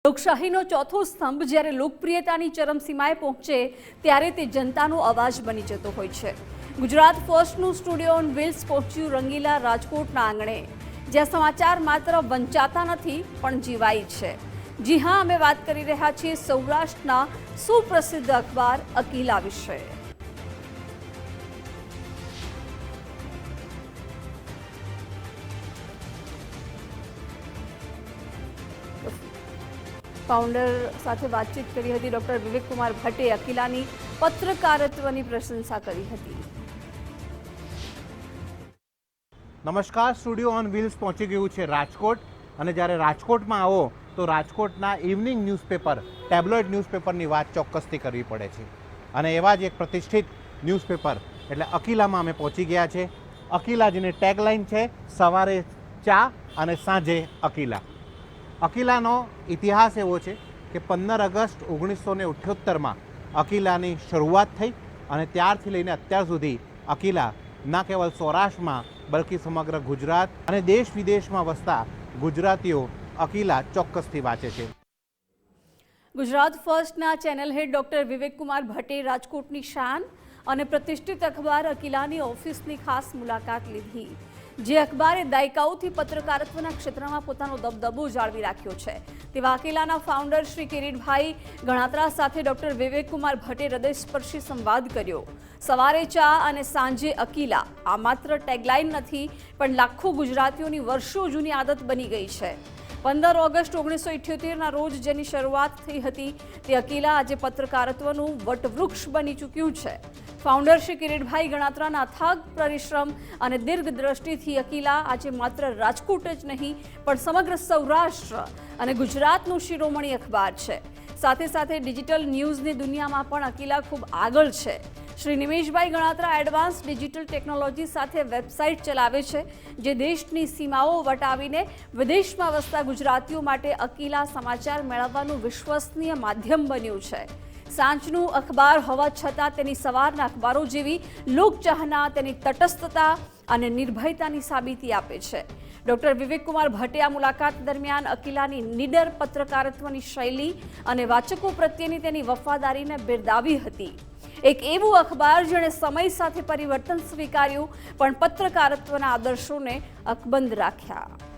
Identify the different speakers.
Speaker 1: લોકશાહીનો ચોથો સ્તંભ જ્યારે લોકપ્રિયતાની ચરમસીમાએ પહોંચે ત્યારે તે જનતાનો અવાજ બની જતો હોય છે। ગુજરાત ફર્સ્ટનું સ્ટુડિયો ઓન વ્હીલ્સ પહોંચ્યું રંગીલા રાજકોટના આંગણે, જ્યાં સમાચાર માત્ર વંચાતા નથી પણ જીવાય છે। જી હા, અમે વાત કરી રહ્યા છીએ સૌરાષ્ટ્રના સુપ્રસિદ્ધ અખબાર અકીલા વિશે। ફાઉન્ડર સાથે વાતચીત કરી હતી ડૉક્ટર વિવેક કુમાર ભટ્ટે અકીલાની પત્રકારત્વની પ્રશંસા કરી હતી।
Speaker 2: નમસ્કાર, સ્ટુડિયો ઓન વ્હીલ્સ પહોંચી ગયું છે રાજકોટ, અને જ્યારે રાજકોટમાં આવો તો રાજકોટના ઇવનિંગ ન્યૂઝપેપર ટેબ્લોઇડ ન્યૂઝપેપરની વાત ચોક્કસથી કરવી પડે છે, અને એવા જ એક પ્રતિષ્ઠિત ન્યૂઝપેપર એટલે અકીલામાં અમે પહોંચી ગયા છે। અકીલા જેની ટેગલાઇન છે સવારે ચા અને સાંજે અકીલા। અકીલાનો ઇતિહાસ એવો છે કે 15 ઓગસ્ટ 1978માં અકીલાની શરૂઆત થઈ, અને ત્યારથી લઈને અત્યાર સુધી અકીલા ના કેવલ સૌરાષ્ટ્રમાં બલકે સમગ્ર ગુજરાત અને દેશ વિદેશમાં વસતા ગુજરાતીઓ અકીલા ચોક્કસથી વાંચે છે।
Speaker 1: ગુજરાત ફર્સ્ટના ચેનલ હેડ ડૉક્ટર વિવેક કુમાર ભટ્ટે રાજકોટની શાન અને પ્રતિષ્ઠિત અખબાર અકીલાની ઓફિસની ખાસ મુલાકાત લીધી, જે અખબારે દાયકાઓથી પત્રકારત્વના ક્ષેત્રમાં પોતાનો દબદબો જાળવી રાખ્યો છે। તેવા અકીલાના ફાઉન્ડર શ્રી કિરીટભાઈ ગણાત્રા સાથે ડૉક્ટર વિવેક કુમાર ભટ્ટે હૃદયસ્પર્શી સંવાદ કર્યો। સવારે ચા અને સાંજે અકીલા આ માત્ર ટેગલાઇન નથી પણ લાખો ગુજરાતીઓની વર્ષો જૂની આદત બની ગઈ છે। 15 ઓગસ્ટ 1978ના રોજ જેની શરૂઆત થઈ હતી તે અકીલા આજે પત્રકારત્વનું વટવૃક્ષ બની ચૂક્યું છે। ફાઉન્ડર શ્રી કિરીટભાઈ ગણાત્રાના અથાગ પરિશ્રમ અને દીર્ઘદ્રષ્ટિથી અકીલા આજે માત્ર રાજકોટ જ નહીં પણ સમગ્ર સૌરાષ્ટ્ર અને ગુજરાતનું શિરોમણી અખબાર છે। સાથે સાથે ડિજિટલ ન્યૂઝની દુનિયામાં પણ અકીલા ખૂબ આગળ છે। Shri Nimeshbhai Ganatra advance digital technology સાથે વેબસાઇટ ચલાવે છે, જે દેશની સીમાઓ વટાવીને વિદેશમાં વસતા ગુજરાતીઓ માટે અકીલા સમાચાર મેળવવાનું વિશ્વસનીય માધ્યમ બન્યું છે। સાંજનું અખબાર હોવા છતાં તેની સવારના અખબારો જેવી લોકચાહના તેની તટસ્થતા અને નિર્ભયતાની સાબિતી આપે છે। ડૉક્ટર વિવેક કુમાર ભટ્ટે આ મુલાકાત દરમિયાન અકીલાની નિડર પત્રકારત્વની શૈલી અને વાચકો પ્રત્યેની તેની વફાદારીને બિરદાવી હતી। એક એવું અખબાર જેણે સમય સાથે પરિવર્તન સ્વીકાર્યું પણ પત્રકારત્વના આદર્શોને અકબંધ રાખ્યા।